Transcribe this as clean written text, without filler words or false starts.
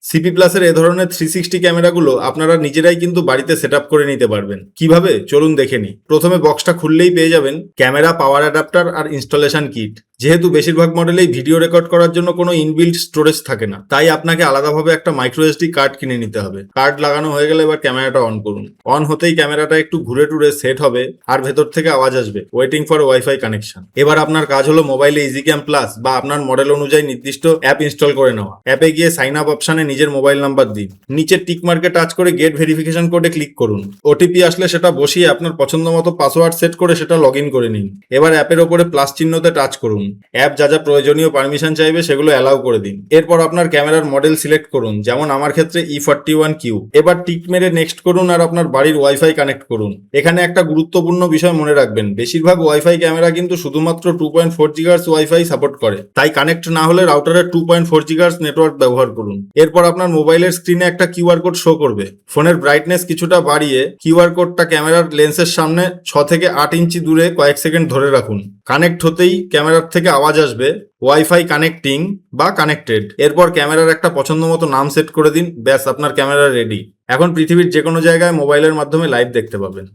CP প্লাসের এ ধরনের 360 ক্যামেরাগুলো আপনারা নিজেরাই কিন্তু বাড়িতে সেট আপ করে নিতে পারবেন। কিভাবে চলুন দেখে নিই। প্রথমে বক্সটা খুললেই পেয়ে যাবেন ক্যামেরা, পাওয়ার অ্যাডাপ্টার আর ইনস্টলেশন কিট। যেহেতু বেশিরভাগ মডেলেই ভিডিও রেকর্ড করার জন্য কোনো ইনবিল্ট স্টোরেজ থাকে না, তাই আপনাকে আলাদাভাবে একটা মাইক্রো এসডি কার্ড কিনে নিতে হবে। কার্ড লাগানো হয়ে গেলে এবার ক্যামেরাটা অন করুন। অন হতেই ক্যামেরাটা একটু ঘুরে টুরে সেট হবে আর ভেতর থেকে আওয়াজ আসবে, ওয়েটিং ফর ওয়াইফাই কানেকশন। এবার আপনার কাজ হলো মোবাইলে ইজিক্যাম প্লাস বা আপনার মডেল অনুযায়ী নির্দিষ্ট অ্যাপ ইনস্টল করে নেওয়া। অ্যাপে গিয়ে সাইন আপ অপশনে নিজের মোবাইল নাম্বার দিন, নিচে টিক মার্কে টাচ করে গেট ভেরিফিকেশন কোডে ক্লিক করুন। ওটিপি আসলে সেটা বসিয়ে আপনার পছন্দ মতো পাসওয়ার্ড সেট করে সেটা লগ ইন করে নিন। এবার অ্যাপের ওপরে প্লাস চিহ্নতে টাচ করুন। অ্যাপ যা যা প্রয়োজনীয় পারমিশন চাইবে সেগুলো অ্যালাউ করে দিন। এরপর আপনার ক্যামেরার মডেল সিলেক্ট করুন, যেমন আমার ক্ষেত্রে E41Q। এবার টিক মেরে নেক্সট করুন আর আপনার বাড়ির ওয়াইফাই কানেক্ট করুন। এখানে একটা গুরুত্বপূর্ণ বিষয় মনে রাখবেন, বেশিরভাগ ওয়াইফাই ক্যামেরা কিন্তু শুধুমাত্র 2.4 GHz ওয়াইফাই সাপোর্ট করে, তাই কানেক্ট না হলে রাউটারের 2.4 GHz নেটওয়ার্ক ব্যবহার করুন। এরপর আপনার মোবাইলের স্ক্রিনে একটা কিউআর কোড শো করবে। ফোনের ব্রাইটনেস কিছুটা বাড়িয়ে কিউআর কোডটা ক্যামেরার লেন্সের সামনে 6 থেকে 8 ইঞ্চি দূরে কয়েক সেকেন্ড ধরে রাখুন। কানেক্ট হতেই ক্যামেরার থেকে আওয়াজ আসবে ওয়াইফাই কানেক্টিং বা কানেক্টেড। এরপর ক্যামেরার একটা পছন্দ মতো নাম সেট করে দিন, ব্যাস আপনার ক্যামেরা রেডি। এখন পৃথিবীর যে কোনো জায়গায় মোবাইলের মাধ্যমে লাইভ দেখতে পাবেন।